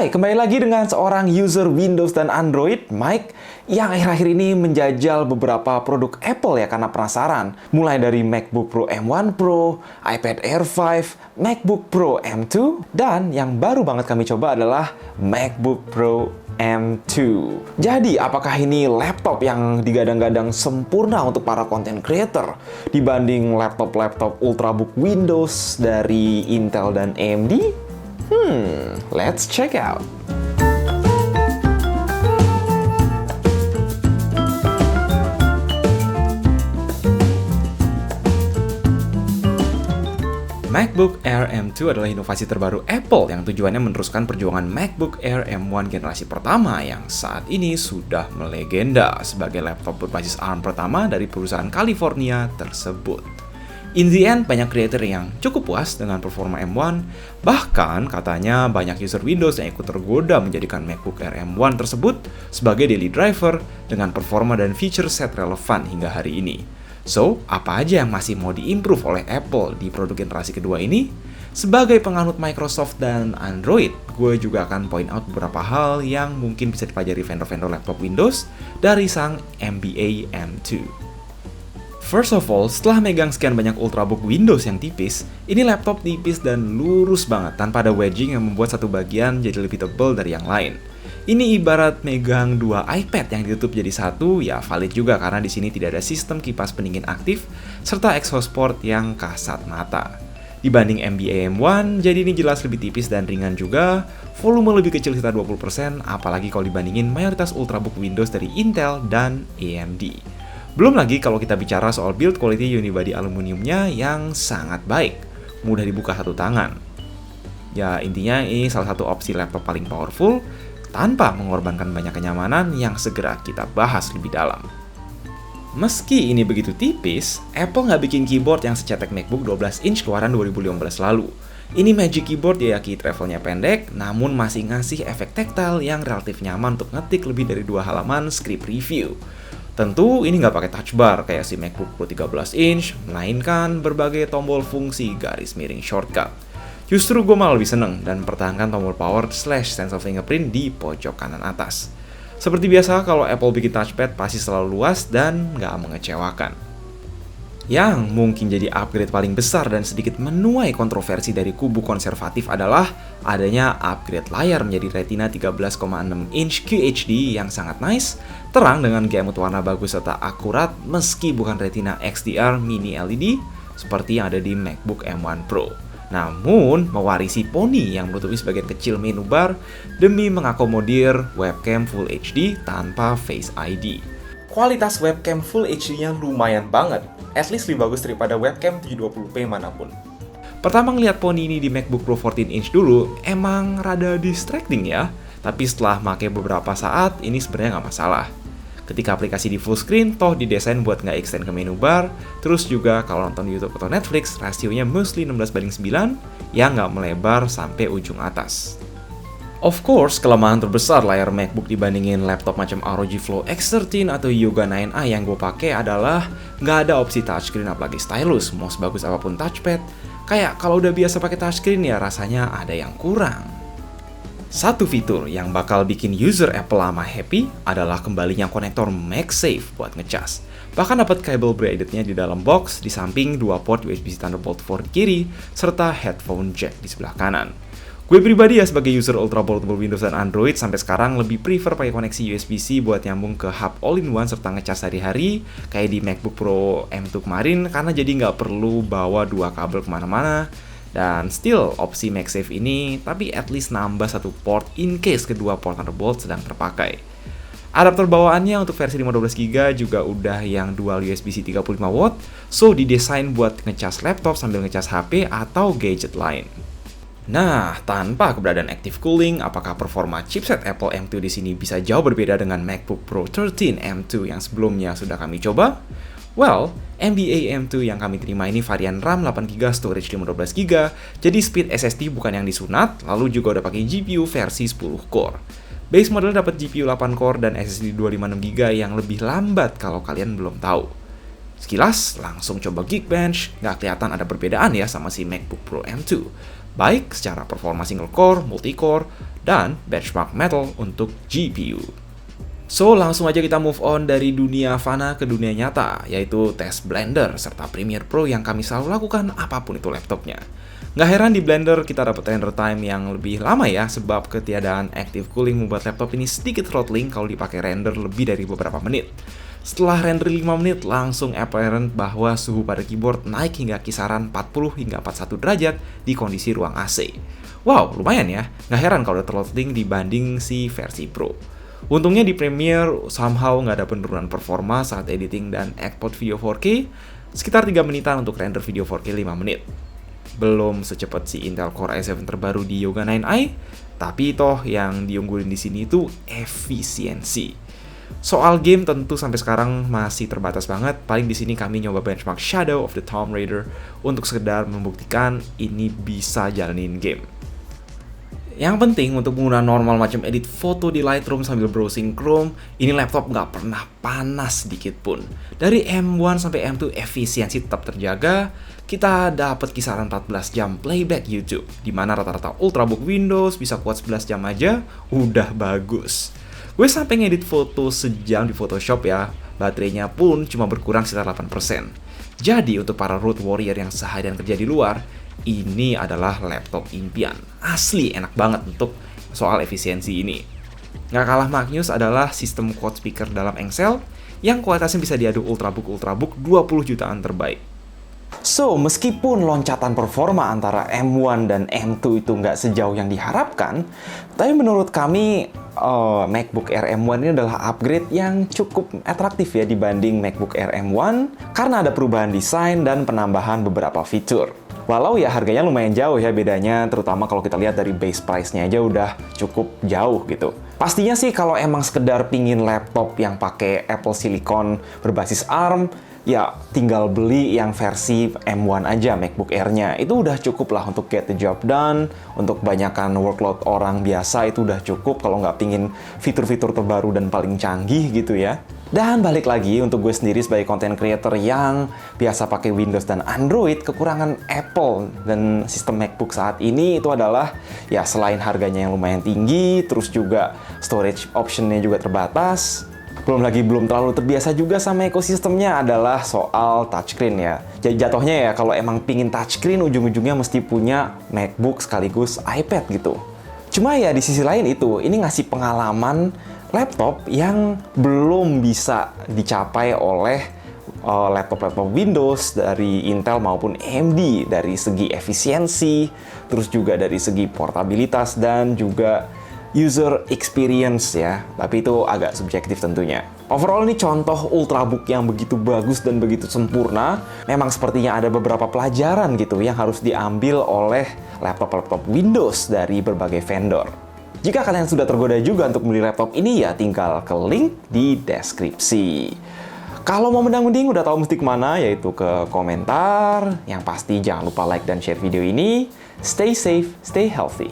Hai, kembali lagi dengan seorang user Windows dan Android, Mike, yang akhir-akhir ini menjajal beberapa produk Apple ya karena penasaran. Mulai dari MacBook Pro M1 Pro, iPad Air 5, MacBook Pro M2, dan yang baru banget kami coba adalah MacBook Pro M2. Jadi, apakah ini laptop yang digadang-gadang sempurna untuk para content creator dibanding laptop-laptop Ultrabook Windows dari Intel dan AMD? Let's check out. MacBook Air M2 adalah inovasi terbaru Apple yang tujuannya meneruskan perjuangan MacBook Air M1 generasi pertama yang saat ini sudah melegenda sebagai laptop berbasis ARM pertama dari perusahaan California tersebut. In the end, banyak creator yang cukup puas dengan performa M1, bahkan katanya banyak user Windows yang ikut tergoda menjadikan MacBook Air M1 tersebut sebagai daily driver dengan performa dan feature set relevan hingga hari ini. So, apa aja yang masih mau diimprove oleh Apple di produk generasi kedua ini? Sebagai penganut Microsoft dan Android, gue juga akan point out beberapa hal yang mungkin bisa dipelajari vendor-vendor laptop Windows dari sang MBA M2. First of all, setelah megang sekian banyak Ultrabook Windows yang tipis, ini laptop tipis dan lurus banget tanpa ada wedging yang membuat satu bagian jadi lebih tebal dari yang lain. Ini ibarat megang dua iPad yang ditutup jadi satu, ya valid juga karena di sini tidak ada sistem kipas pendingin aktif serta exhaust port yang kasat mata. Dibanding MBA M1, jadi ini jelas lebih tipis dan ringan juga, volume lebih kecil sekitar 20%, apalagi kalau dibandingin mayoritas Ultrabook Windows dari Intel dan AMD. Belum lagi kalau kita bicara soal build quality unibody aluminiumnya yang sangat baik, mudah dibuka satu tangan. Ya intinya ini salah satu opsi laptop paling powerful, tanpa mengorbankan banyak kenyamanan yang segera kita bahas lebih dalam. Meski ini begitu tipis, Apple nggak bikin keyboard yang secetek MacBook 12 inch keluaran 2015 lalu. Ini Magic Keyboard ya, key travelnya pendek, namun masih ngasih efek tactile yang relatif nyaman untuk ngetik lebih dari 2 halaman script review. Tentu ini nggak pakai touch bar kayak si MacBook Pro 13 inch, melainkan berbagai tombol fungsi garis miring shortcut. Justru gue malah lebih seneng dan pertahankan tombol power / sensor fingerprint di pojok kanan atas. Seperti biasa, kalau Apple bikin touchpad pasti selalu luas dan nggak mengecewakan. Yang mungkin jadi upgrade paling besar dan sedikit menuai kontroversi dari kubu konservatif adalah adanya upgrade layar menjadi Retina 13,6 inch QHD yang sangat nice, terang dengan gamut warna bagus serta akurat meski bukan Retina XDR mini LED seperti yang ada di MacBook M1 Pro. Namun, mewarisi poni yang menutupi sebagian kecil menu bar demi mengakomodir webcam Full HD tanpa Face ID. Kualitas webcam Full HD-nya lumayan banget, at least lebih bagus daripada webcam 720p manapun. Pertama ngeliat poni ini di MacBook Pro 14 inch dulu, emang rada distracting ya, tapi setelah pakai beberapa saat, ini sebenarnya nggak masalah. Ketika aplikasi di full screen, toh didesain buat nggak extend ke menu bar, terus juga kalau nonton YouTube atau Netflix, rasionya mostly 16:9, yang nggak melebar sampai ujung atas. Of course, kelemahan terbesar layar MacBook dibandingin laptop macam ROG Flow X13 atau Yoga 9i yang gue pakai adalah nggak ada opsi touchscreen apalagi stylus, mau sebagus apapun touchpad. Kayak kalau udah biasa pakai touchscreen ya rasanya ada yang kurang. Satu fitur yang bakal bikin user Apple lama happy adalah kembalinya konektor MagSafe buat ngecas. Bahkan dapat kabel braided-nya di dalam box, di samping 2 port USB-C Thunderbolt 4 di kiri, serta headphone jack di sebelah kanan. Gue pribadi ya sebagai user ultra portable Windows dan Android sampai sekarang lebih prefer pakai koneksi USB-C buat nyambung ke hub all-in-one serta ngecas sehari-hari kayak di MacBook Pro M2 kemarin karena jadi nggak perlu bawa 2 kabel kemana-mana. Dan still opsi MagSafe ini tapi at least nambah 1 port in case kedua port Thunderbolt sedang terpakai. Adapter bawaannya untuk versi 512GB juga udah yang dual USB-C 35W, so didesain buat ngecas laptop sambil ngecas HP atau gadget lain. Nah, tanpa keberadaan active cooling, apakah performa chipset Apple M2 di sini bisa jauh berbeda dengan MacBook Pro 13 M2 yang sebelumnya sudah kami coba? Well, MBA M2 yang kami terima ini varian RAM 8GB, storage 512GB, jadi speed SSD bukan yang disunat, lalu juga udah pakai GPU versi 10 core. Base model dapat GPU 8 core dan SSD 256GB yang lebih lambat kalau kalian belum tahu. Sekilas, langsung coba Geekbench, nggak kelihatan ada perbedaan ya sama si MacBook Pro M2. Baik secara performa single core, multi-core, dan benchmark metal untuk GPU. So, langsung aja kita move on dari dunia fana ke dunia nyata, yaitu tes Blender serta Premiere Pro yang kami selalu lakukan apapun itu laptopnya. Nggak heran di Blender kita dapat render time yang lebih lama ya, sebab ketiadaan active cooling membuat laptop ini sedikit throttling kalau dipakai render lebih dari beberapa menit. Setelah render 5 menit, langsung apparent bahwa suhu pada keyboard naik hingga kisaran 40 hingga 41 derajat di kondisi ruang AC. Wow, lumayan ya, nggak heran kalau udah throttling dibanding si versi Pro. Untungnya di Premiere somehow nggak ada penurunan performa saat editing dan export video 4K, sekitar 3 menitan untuk render video 4K 5 menit. Belum secepat si Intel Core i7 terbaru di Yoga 9i, tapi toh yang diunggulin di sini itu efisiensi. Soal game tentu sampai sekarang masih terbatas banget. Paling di sini kami nyoba benchmark Shadow of the Tomb Raider untuk sekedar membuktikan ini bisa jalanin game. Yang penting untuk penggunaan normal macam edit foto di Lightroom sambil browsing Chrome, ini laptop nggak pernah panas sedikit pun. Dari M1 sampai M2 efisiensi tetap terjaga, kita dapat kisaran 14 jam playback YouTube, di mana rata-rata Ultrabook Windows bisa kuat 11 jam aja, udah bagus. Gue sampai ngedit foto sejam di Photoshop ya, baterainya pun cuma berkurang sekitar 8%. Jadi untuk para road warrior yang seharian kerja di luar, ini adalah laptop impian. Asli enak banget untuk soal efisiensi ini. Nggak kalah maknyus adalah sistem quad speaker dalam Engsel yang kualitasnya bisa diadu Ultrabook 20 jutaan terbaik. So, meskipun loncatan performa antara M1 dan M2 itu nggak sejauh yang diharapkan, tapi menurut kami MacBook Air M1 ini adalah upgrade yang cukup atraktif ya dibanding MacBook Air M1 karena ada perubahan desain dan penambahan beberapa fitur. Walau ya harganya lumayan jauh ya bedanya, terutama kalau kita lihat dari base price-nya aja udah cukup jauh gitu. Pastinya sih kalau emang sekedar pingin laptop yang pakai Apple Silicon berbasis ARM, ya tinggal beli yang versi M1 aja, MacBook Air-nya. Itu udah cukup lah untuk get the job done. Untuk kebanyakan workload orang biasa itu udah cukup kalau nggak pingin fitur-fitur terbaru dan paling canggih gitu ya. Dan balik lagi untuk gue sendiri sebagai content creator yang biasa pakai Windows dan Android, kekurangan Apple dan sistem MacBook saat ini itu adalah ya selain harganya yang lumayan tinggi, terus juga storage option-nya juga terbatas. Belum terlalu terbiasa juga sama ekosistemnya adalah soal touchscreen ya. Jadi jatuhnya ya kalau emang pingin touchscreen ujung-ujungnya mesti punya MacBook sekaligus iPad gitu. Cuma ya di sisi lain ini ngasih pengalaman laptop yang belum bisa dicapai oleh laptop-laptop Windows dari Intel maupun AMD dari segi efisiensi, terus juga dari segi portabilitas dan juga user experience ya, tapi itu agak subjektif tentunya. Overall ini contoh Ultrabook yang begitu bagus dan begitu sempurna. Memang sepertinya ada beberapa pelajaran gitu yang harus diambil oleh laptop-laptop Windows dari berbagai vendor. Jika kalian sudah tergoda juga untuk beli laptop ini ya tinggal ke link di deskripsi. Kalau mau mendang-mending udah tahu mesti kemana, yaitu ke komentar. Yang pasti jangan lupa like dan share video ini. Stay safe, stay healthy.